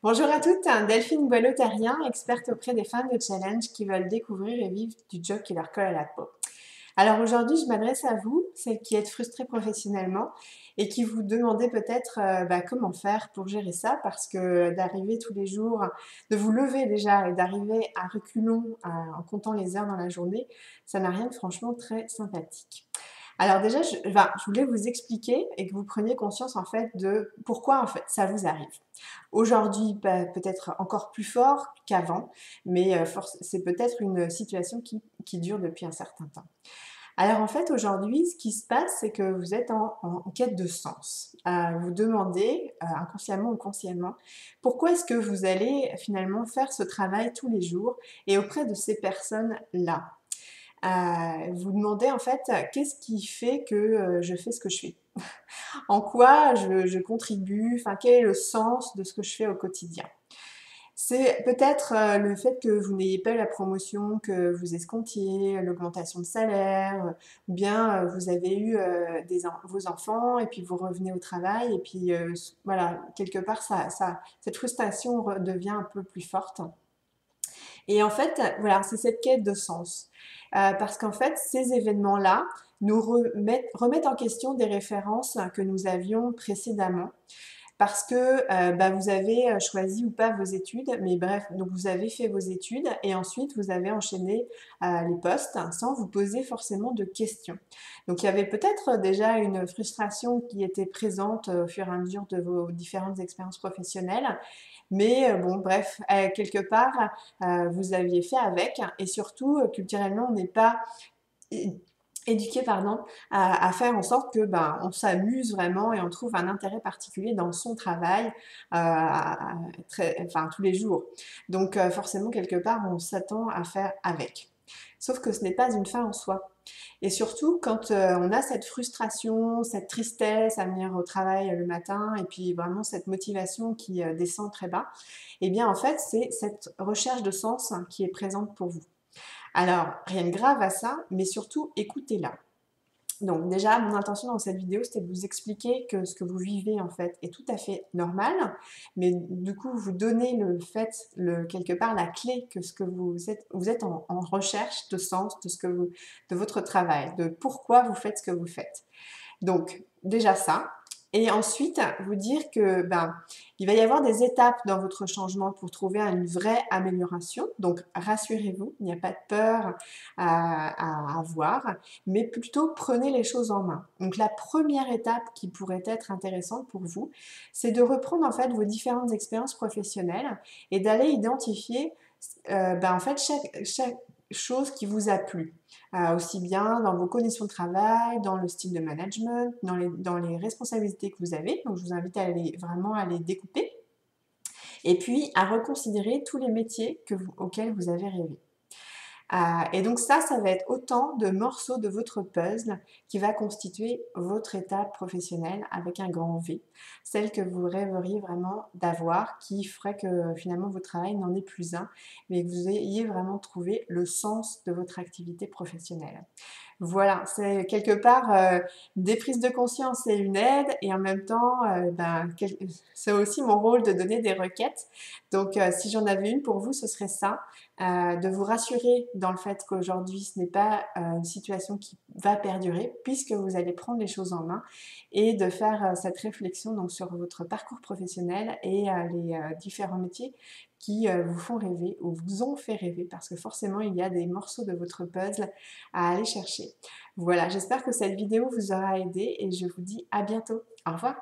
Bonjour à toutes, Delphine Boileau-Terrien, experte auprès des femmes de challenge qui veulent découvrir et vivre du job qui leur colle à la peau. Alors aujourd'hui, je m'adresse à vous, celles qui êtes frustrées professionnellement et qui vous demandez peut-être comment faire pour gérer ça, parce que d'arriver tous les jours, de vous lever déjà et d'arriver à reculons en comptant les heures dans la journée, ça n'a rien de franchement très sympathique. Alors déjà, je voulais vous expliquer et que vous preniez conscience en fait de pourquoi en fait ça vous arrive. Aujourd'hui, peut-être encore plus fort qu'avant, mais c'est peut-être une situation qui dure depuis un certain temps. Alors en fait, aujourd'hui, ce qui se passe, c'est que vous êtes en quête de sens. Vous demandez, inconsciemment ou consciemment, pourquoi est-ce que vous allez finalement faire ce travail tous les jours et auprès de ces personnes-là. Vous demandez en fait, qu'est-ce qui fait que je fais ce que je fais? En quoi je contribue? Enfin, quel est le sens de ce que je fais au quotidien? C'est peut-être le fait que vous n'ayez pas eu la promotion que vous escomptiez, l'augmentation de salaire, ou bien vous avez eu vos enfants et puis vous revenez au travail et puis voilà, quelque part cette frustration devient un peu plus forte. Et en fait, voilà, c'est cette quête de sens. Parce qu'en fait, ces événements-là nous remettent en question des références que nous avions précédemment. Parce que vous avez choisi ou pas vos études, mais bref, donc vous avez fait vos études et ensuite vous avez enchaîné les postes sans vous poser forcément de questions. Donc il y avait peut-être déjà une frustration qui était présente au fur et à mesure de vos différentes expériences professionnelles, mais bon, bref, quelque part, vous aviez fait avec, et surtout, culturellement, on n'est pas éduqué pardon, à faire en sorte que on s'amuse vraiment et on trouve un intérêt particulier dans son travail enfin, tous les jours. Donc forcément, quelque part, on s'attend à faire avec. Sauf que ce n'est pas une fin en soi. Et surtout, quand on a cette frustration, cette tristesse à venir au travail le matin, et puis vraiment cette motivation qui descend très bas, eh bien en fait, c'est cette recherche de sens qui est présente pour vous. Alors, rien de grave à ça, mais surtout, écoutez-la. Donc déjà, mon intention dans cette vidéo, c'était de vous expliquer que ce que vous vivez en fait est tout à fait normal, mais du coup, vous donner quelque part la clé que ce que vous êtes en recherche de sens de votre travail, de pourquoi vous faites ce que vous faites. Donc déjà ça. Et ensuite, vous dire que il va y avoir des étapes dans votre changement pour trouver une vraie amélioration. Donc rassurez-vous, il n'y a pas de peur à avoir, mais plutôt prenez les choses en main. Donc la première étape qui pourrait être intéressante pour vous, c'est de reprendre en fait vos différentes expériences professionnelles et d'aller identifier en fait chaque chose qui vous a plu. Aussi bien dans vos conditions de travail, dans le style de management, dans les responsabilités que vous avez. Donc je vous invite vraiment à les découper. Et puis à reconsidérer tous les métiers auxquels vous avez rêvé. Et donc ça va être autant de morceaux de votre puzzle qui va constituer votre étape professionnelle avec un grand V, celle que vous rêveriez vraiment d'avoir, qui ferait que finalement votre travail n'en est plus un, mais que vous ayez vraiment trouvé le sens de votre activité professionnelle. Voilà, c'est quelque part des prises de conscience et une aide, et en même temps, c'est aussi mon rôle de donner des requêtes. Donc, si j'en avais une pour vous, ce serait ça, de vous rassurer dans le fait qu'aujourd'hui, ce n'est pas une situation qui va perdurer, puisque vous allez prendre les choses en main, et de faire cette réflexion donc, sur votre parcours professionnel et les différents métiers qui vous font rêver ou vous ont fait rêver, parce que forcément, il y a des morceaux de votre puzzle à aller chercher. Voilà, j'espère que cette vidéo vous aura aidé et je vous dis à bientôt. Au revoir.